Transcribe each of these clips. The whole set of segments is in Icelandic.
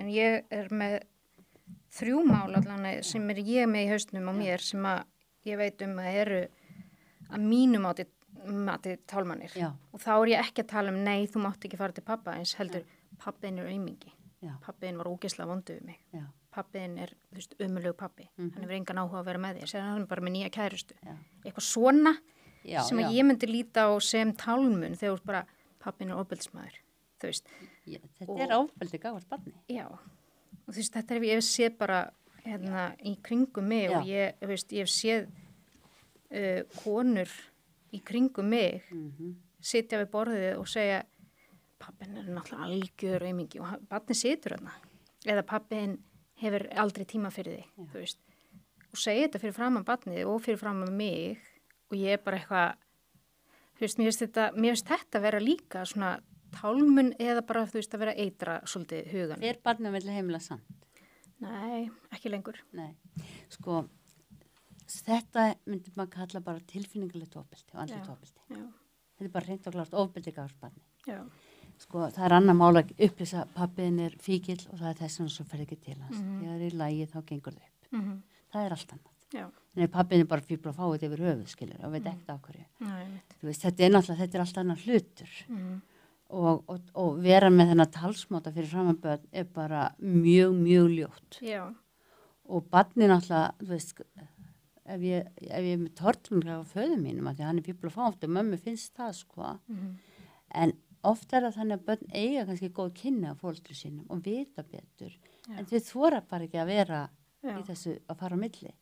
en ég með 3 mál allan sem ég með í hausnum á mér sem að ég veit að eru að mínu mati tálmanir. Já. Og þá ég ekki að tala nei, þú mátt ekki fara til pappa eins heldur, pappiðin aumingi. Pappiðin var ógeðslega vondur við mig. Já. Pappiðin þú veist, ömurlegur pappi. Hann hefur engan áhuga að vera með þér. Sér hann bara með nýja kærustu. Eitthvað svona sem að ég myndi líta á sem tálmun þegar bara pappin ofbeldismaður. Þú veist. Já, þetta ofbeldi gagnvart barni. Já. Og þú veist, þetta ég séð bara í kringum mig og ég hef séð konur í kringum mig sitja við borðið og segja pappin náttúrulega algjör aumingi og barnið situr þarna eða pappin hefur aldrei tíma fyrir þig, þú veist. Og segja þetta fyrir framan barnið og fyrir framan mig og ég bara eitthvað, þú veist, mér finnst þetta vera líka svona tálmun eða bara, þú veist, að vera eitra svolítið hugan. Er barnið vilja heimila samt? Nei, ekki lengur. Nei, sko, þetta myndi maður kalla bara tilfinningalegt ofbeldi og andlegt ofbeldi. Já. Þetta bara reynt og klart ofbeldi gagnvart barni. Já. Sko, það annar mál að upplýsa pappiðin fíkill og það þess vegna svo fer ekki til hans. Þegar í lagi þá gengur það upp. Það allt annað. Já. En pappiðin bara fíbl að fá þetta yfir höfuð, skilur, og veit ekkert á hverju. Nei, þú veist, þetta er allt annar hlutur. Og vera með þennan talsmáta fyrir framaböð bara mjög, mjög ljótt. Já. Og barnið náttúrulega, þú veist, ef ég með tortrunnlega á föðu mínum, að því hann fíbl að fá þetta, mömmu finnst það, sko. En oft það þannig að börn eiga kannski góð kynni af foreldrum sínum og vita betur. En þau þora bara ekki að vera í þessu að fara á milli.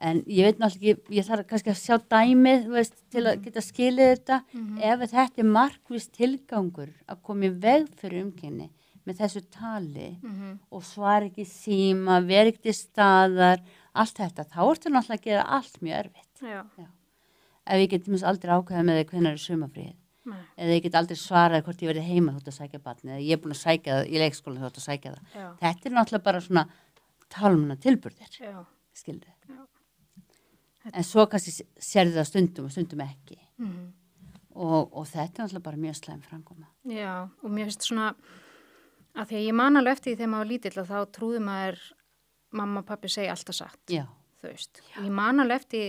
En ég veit náttúrulega ekki, ég þarf kannski að sjá dæmið, þú veist, til að geta skilið þetta. Ef þetta markvist tilgangur að koma í veg fyrir umkynni með þessu tali og svar ekki síma, vera ekki til staðar, allt þetta, þá ertu náttúrulega að gera allt mjög erfitt. Já. Ef ég get aldrei ákveða með þig hvenær er sumarfríð. Eða ég get aldrei svarað hvort ég verði heima þótt að sækja barnið, eða ég er búin að sækja það í leikskóla þótt að sækja það. Já. Þetta er náttúrulega bara svona tálmuna tilburðir, skilur. En svo kannski sérðu það stundum og stundum ekki. Og þetta er náttúrulega bara mjög slæm framkoma. Já, og mér finnst svona, að því að ég man alveg eftir því þegar maður var lítill að þá trúði maður mamma og pappi segja alltaf satt. Já. Þú veist. Og ég man alveg eftir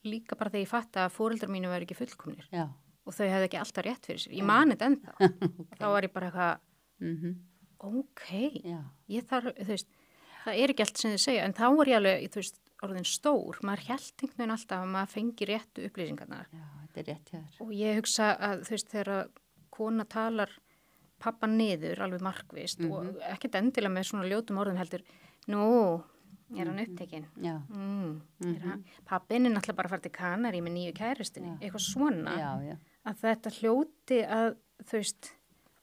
líka bara þegar ég fatt að foreldrar mínu væri ekki fullkomnir. Já. Og þau hefði ekki alltaf rétt fyrir sér. Ég man þetta ennþá. Þá var ég bara eitthvað, ég þarf, þú veist, það er ekki allt sem þið segja, en þá var ég alveg, þú veist, orðin stór. Maður hélt einhvern veginn alltaf að maður fengi réttu upplýsingarnar. Já, þetta er rétt hjá þér. Og ég hugsa að, þú veist, þegar kona talar pappa niður, alveg markvist, og ekkert endilega með svona ljótum orðum heldur, er hann upptekinn? Já. Pappin er náttúrulega bara að fara til Kanarí með nýju kærustinni, eitthvað svona. Já. Að þetta hljóti að, þú veist,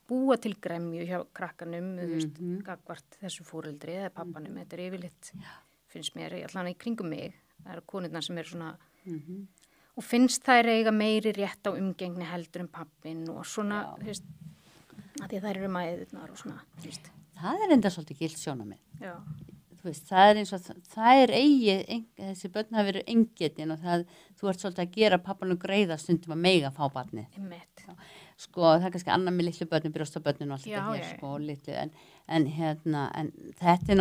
búa til gremju hjá krakkanum, þú veist, gagvart þessu foreldri eða pappanum, þetta er yfirleitt, finnst mér, allan í kringum mig, það eru konurnar sem eru svona, og finnst þær eiga meiri rétt á umgengni heldur pappin og svona, þú veist, að því þær eru mæðurnar og svona, þú veist. Það er enda svolítið gilt sjónarmið. Já. Þú veist, það er eins og það er þessi börn hafa verið engetinn og þú ert svolítið að gera pappanum greiða stundum að mega fá barnið. Einmitt. Sko, það er kannski annað með litlu börnum, brjóstabörnum og allt þetta hér, sko, litlu, en þetta er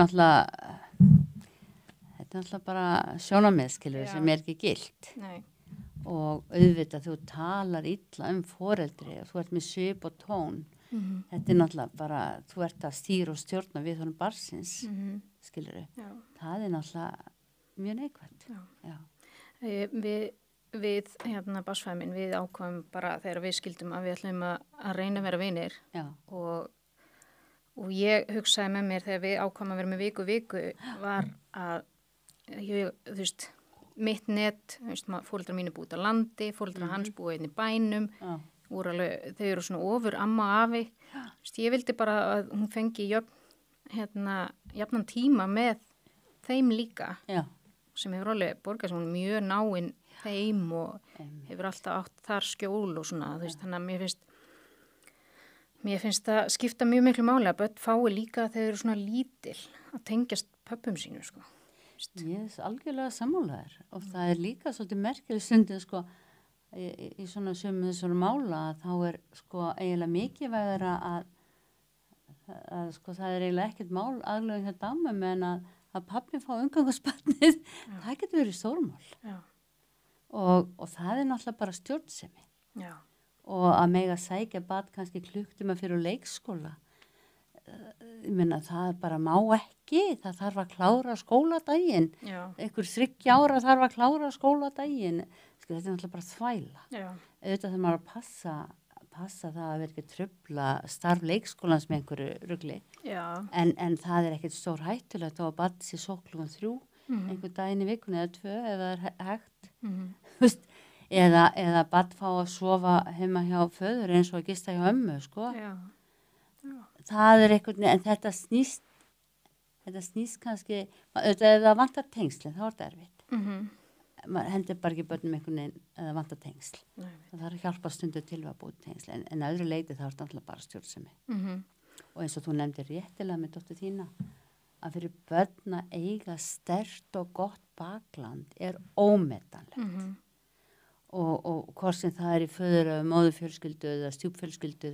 náttúrulega bara sjónarmið, skilur, sem er ekki gilt. Nei. Og auðvitað þú talar illa foreldri og þú ert með svip og tón. Þetta er náttúrulega bara, þú ert að stýra og stjórna við honum barnsins, skilur þau. Það er náttúrulega mjög neikvætt. Já. Við barnsfæmin, við ákvæmum bara þegar við skildum að við ætlum að reyna að vera vinir. Já. Og ég hugsaði með mér þegar við ákvæmum að vera með viku var að, þú veist, mitt net, þú veist, foreldrar mínu búið á landi, foreldrar hans búið inn í bænum, þau eru svona ofur amma og afi. Veist, ég vildi bara að hún fengi jafnan tíma með þeim líka. Já. Sem hefur alveg borgað sem hún mjög náinn þeim og hefur alltaf átt þar skjól og svona. Þú veist, þannig að mér finnst það skipta mjög miklu máli að börn fái líka þegar þau eru svona lítil að tengjast pöppum sínu, sko. Ég er algjörlega sammálaður og það er líka svolítið merkileg stundin, sko, í svona mála að þá er sko eiginlega mikilvægara að sko, það eiginlega ekkert mál aðlögum hjá dámum en að pabbi fá umgangusbarnið, það getur verið stórmál. Já. Og það náttúrulega bara stjórnsemi. Já. Og að mega sækja barn kannski klukktíma fyrir leikskóla. Ég meina, það bara má ekki, það þarf að klára skóladaginn. Já. Einhver 3 ára þarf að klára skóladaginn. Sko, þetta náttúrulega bara þvæla. Já. Auðvitað þegar maður að passa það að vera ekki trufla starf leikskólans með einhverju rugli. Já. En það er ekkert stór hættulegt á að barn sér sóklunum 3, einhver daginn í vikunni eða 2 ef það er hægt. Eða barn fá að sofa heima hjá föður eins og að gista hjá ömmu, sko. Já. Það er einhvern veginn, en þetta snýst kannski, auðvitað ef það vantar tengslinn, þá er þetta erfitt. Maður hendur bara ekki börnum einhvern veginn eða vantar tengsl. Nei. Það þarf að hjálpa stundu til að búið tengsl, en öðru leiti þá er þetta alltaf bara stjórnsemi. Og eins og þú nefndir réttilega með dóttur þína, að fyrir börn að eiga sterkt og gott bakland er ómetanlegt. Og hvort sem það er í föður eða móðurfjölskyldu eða stjúpfjölskyldu,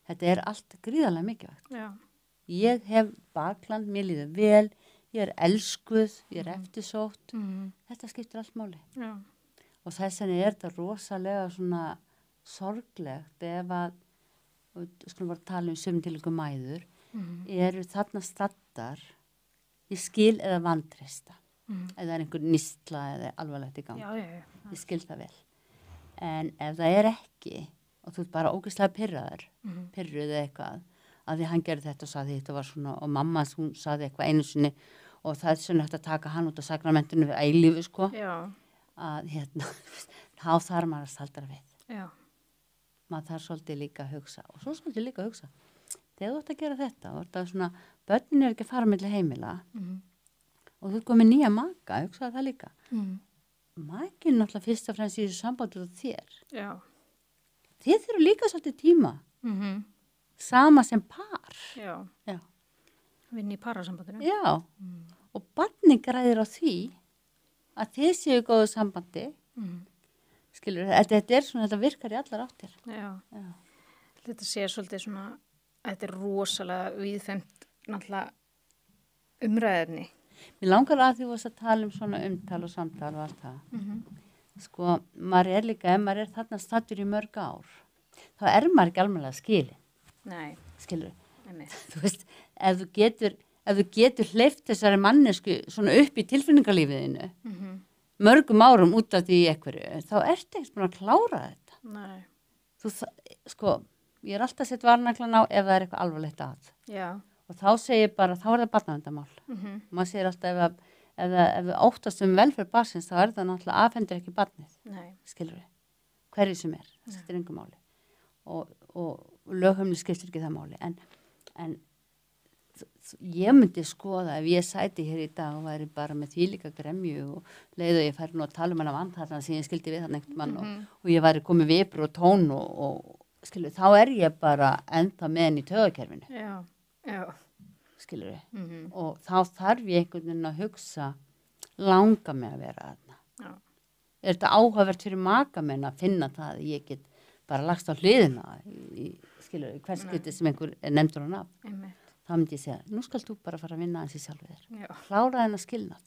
þetta er allt gríðarlega mikilvægt. Já. Ég hef bakland, mér líður vel, ég er elskuð, ég er eftirsótt. Þetta skiptir allt máli. Já. Og þess vegna er þetta rosalega svona sorglegt ef að, skulum bara tala sum tilökum mæður, eru þarna staddar í skil eða vantreysta. Eða er einhver nýstla eða alvarlegt í gang. Já. Ég skil það vel. En ef það er ekki, og þú ert bara ógeðslega pirruð eða eitthvað, að því hann gerði þetta og saði þetta var svona, og mamma hún saði eitthvað einu sinni, og það er svona eftir að taka hann út á sakramentinu við eilífu, sko. Já. Að þá þarf maður að staldra við. Já. Maður þarf svolítið líka að hugsa, og svo svolítið líka að hugsa. Þegar þú ert að gera þetta, og þetta er svona, börnin er ekki að fara milli heimila, og þú ert komið nýja maka, hugsaði það líka. Makin náttúrulega fyrst og fremst í þessu sambandi og þér. Já. Þið þurfum líka svolítið tíma. Sama sem par. Já. Vinni í parasambandinu. Já. Og barnið græðir á því að þið séu góðu sambandi. Skilur, þetta er svona, þetta virkar í allar áttir. Já. Þetta sé svolítið svona, þetta er rosalega víðfemt náttúrulega umræðefni. Mér langar að því að tala svona umtal og samtal og allt það. Sko, maður er líka, ef maður er þarna stattur í mörg ár, þá er maður ekki almennilega skilin. Nei. Skilur. Nei. Þú veist, ef þú getur hleypt þessari mannesku svona upp í tilfinningarlífiðinu, mörgum árum út af því einhverju, þá ertu ekkert búin að klára þetta. Nei. Sko, ég er alltaf sett varnaglan á ef það er eitthvað alvarlegt að. Já. Og þá segir bara, þá er það barnaverndarmál. Maður segir alltaf ef við óttast velferð barnsins, þá er það náttúrulega afhendir ekki barnið. Nei. Skilur við. Hverju sem er. Það skiptir engu máli. Og lögheimili skiptir ekki það máli. En ég myndi skoða ef ég sæti hér í dag og væri bara með því líka gremju og leið og ég færi nú að tala hann vann þarna sem ég skildi við hann einhvern mann og ég væri komið vipur og tón og skilur, þá er ég bara enda með henni í taugakerfinu. Já. Já. Skilur við. Og þá þarf ég einhvern veginn að hugsa langa mig að vera þarna. Já. Er þetta áhugavert fyrir maka minn að finna það að ég get bara lagst á hliðina skilur við, hvers getið sem einhver nefndur hann af. Þá myndi ég segja, nú skal þú bara fara að vinna hans í sjálfur þér. Já. Klára þennan skilnað.